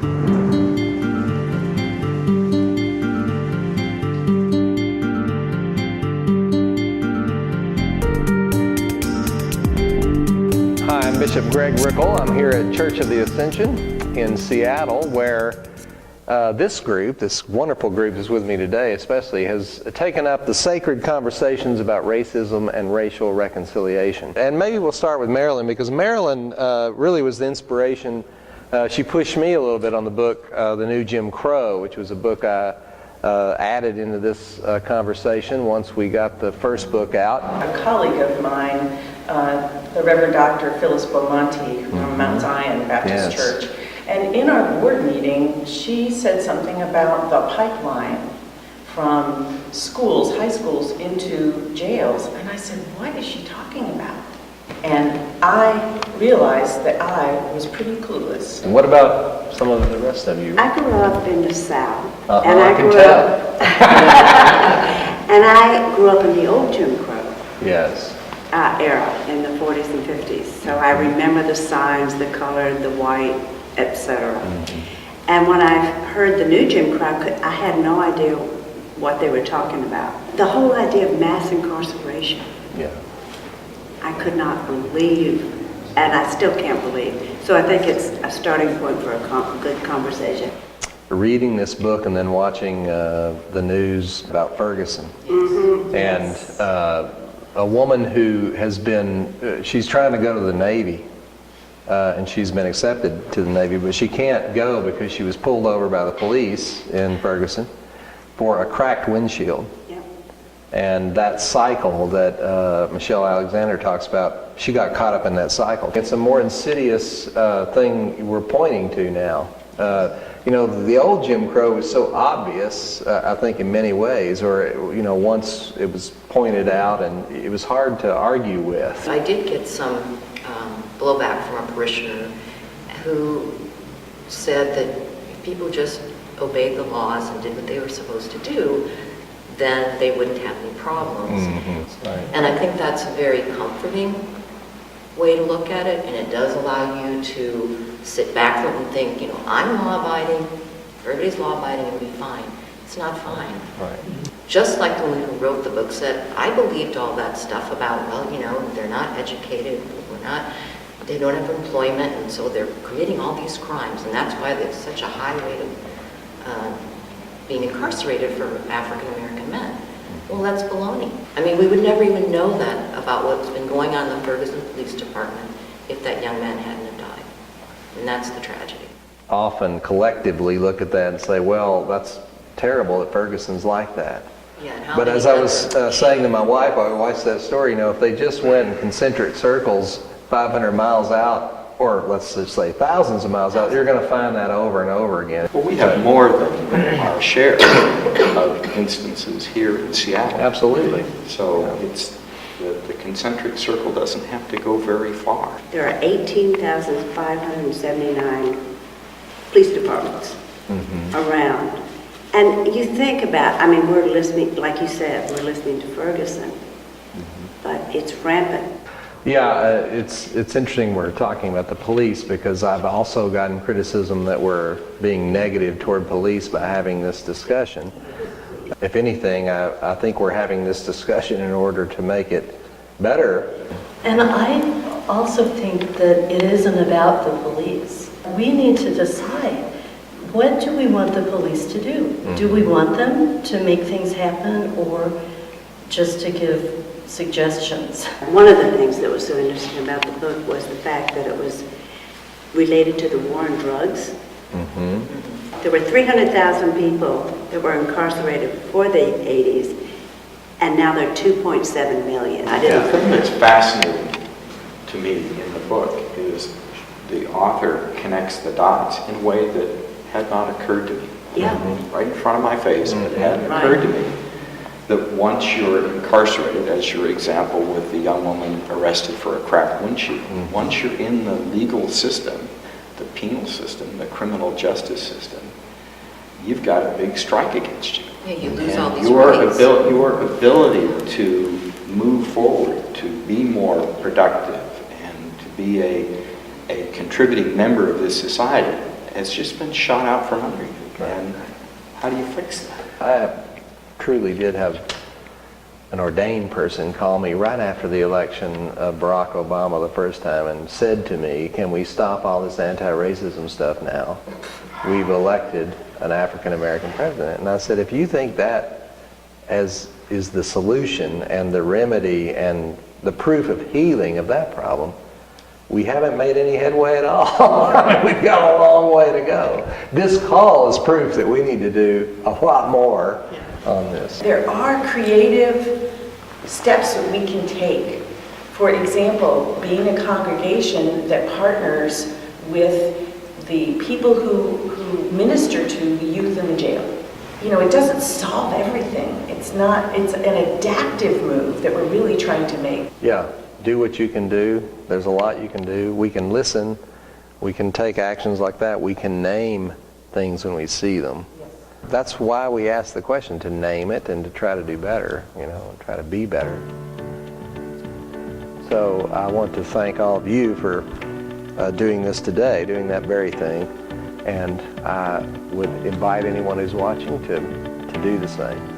Hi, I'm Bishop Greg Rickel. I'm here at Church of the Ascension in Seattle, where this wonderful group is with me today especially, has taken up the sacred conversations about racism and racial reconciliation. And maybe we'll start with Marilyn, because Marilyn really was the inspiration. She pushed me a little bit on the book, The New Jim Crow, which was a book I added into this conversation once we got the first book out. A colleague of mine, the Rev Dr Phyllis Beaumonte from Mount Zion Baptist Church, and in our board meeting, she said something about the pipeline from schools, high schools, into jails. And I said, what is she talking about? And I realized that I was pretty clueless. And what about some of the rest of you? I grew up in the South. And I can tell. And I grew up in the old Jim Crow era in the 40s and 50s. So I remember the signs, the color, the white, etc. And when I heard the new Jim Crow, I had no idea what they were talking about. The whole idea of mass incarceration. Yeah. I could not believe, and I still can't believe. So I think it's a starting point for a good conversation. Reading this book and then watching the news about Ferguson. And a woman who has been, she's trying to go to the Navy, and she's been accepted to the Navy, but she can't go because she was pulled over by the police in Ferguson for a cracked windshield. And that cycle that Michelle Alexander talks about, she got caught up in that cycle. It's a more insidious thing we're pointing to now. You know, the old Jim Crow was so obvious, I think, in many ways, or, you know, once it was pointed out, and it was hard to argue with. I did get some blowback from a parishioner who said that if people just obeyed the laws and did what they were supposed to do, then they wouldn't have any problems. Right. And I think that's a very comforting way to look at it, and it does allow you to sit back and think, you know, I'm law-abiding, everybody's law-abiding, and be fine. It's not fine. Right. Just like the woman who wrote the book said, I believed all that stuff about, well, you know, they're not educated, they don't have employment, and so they're creating all these crimes, and that's why there's such a high rate of being incarcerated for African American men. Well, that's baloney. I mean, we would never even know that about what's been going on in the Ferguson Police Department if that young man hadn't have died. And that's the tragedy. Often collectively look at that and say, well, that's terrible that Ferguson's like that. Yeah, and how But many as I was other- saying to my wife, I watched that story, you know, if they just went in concentric circles 500 miles out, or let's just say thousands of miles out, you're going to find that over and over again. Well, we have more than our share of instances here in Seattle. Absolutely. So it's the concentric circle doesn't have to go very far. There are 18,579 police departments around. And you think about, I mean, we're listening, like you said, we're listening to Ferguson, but it's rampant. Yeah, it's interesting we're talking about the police, because I've also gotten criticism that we're being negative toward police by having this discussion. If anything, I think we're having this discussion in order to make it better. And I also think that it isn't about the police. We need to decide, what do we want the police to do? Do we want them to make things happen, or just to give suggestions? One of the things that was so interesting about the book was the fact that it was related to the war on drugs. There were 300,000 people that were incarcerated before the 80s, and now there are 2.7 million. The thing that's fascinating to me in the book is the author connects the dots in a way that had not occurred to me. Right in front of my face, it hadn't occurred to me that once you're incarcerated, as your example with the young woman arrested for a cracked windshield, once you're in the legal system, the penal system, the criminal justice system, you've got a big strike against you. Yeah, you lose all these your rights. Your ability to move forward, to be more productive, and to be a contributing member of this society it's just been shot out from under you. And how do you fix that? I truly did have an ordained person call me right after the election of Barack Obama the first time and said to me, can we stop all this anti-racism stuff now? We've elected an African-American president. And I said, if you think that is the solution and the remedy and the proof of healing of that problem, we haven't made any headway at all. I mean, we've got a long way to go. This call is proof that we need to do a lot more on this. There are creative steps that we can take. For example, being a congregation that partners with the people who minister to the youth in the jail. You know, it doesn't solve everything. It's an adaptive move that we're really trying to make. Yeah, do what you can do. There's a lot you can do. We can listen. We can take actions like that. We can name things when we see them. That's why we ask the question, to name it and to try to do better, you know, and try to be better. So I want to thank all of you for doing this today, doing that very thing. And I would invite anyone who's watching to do the same.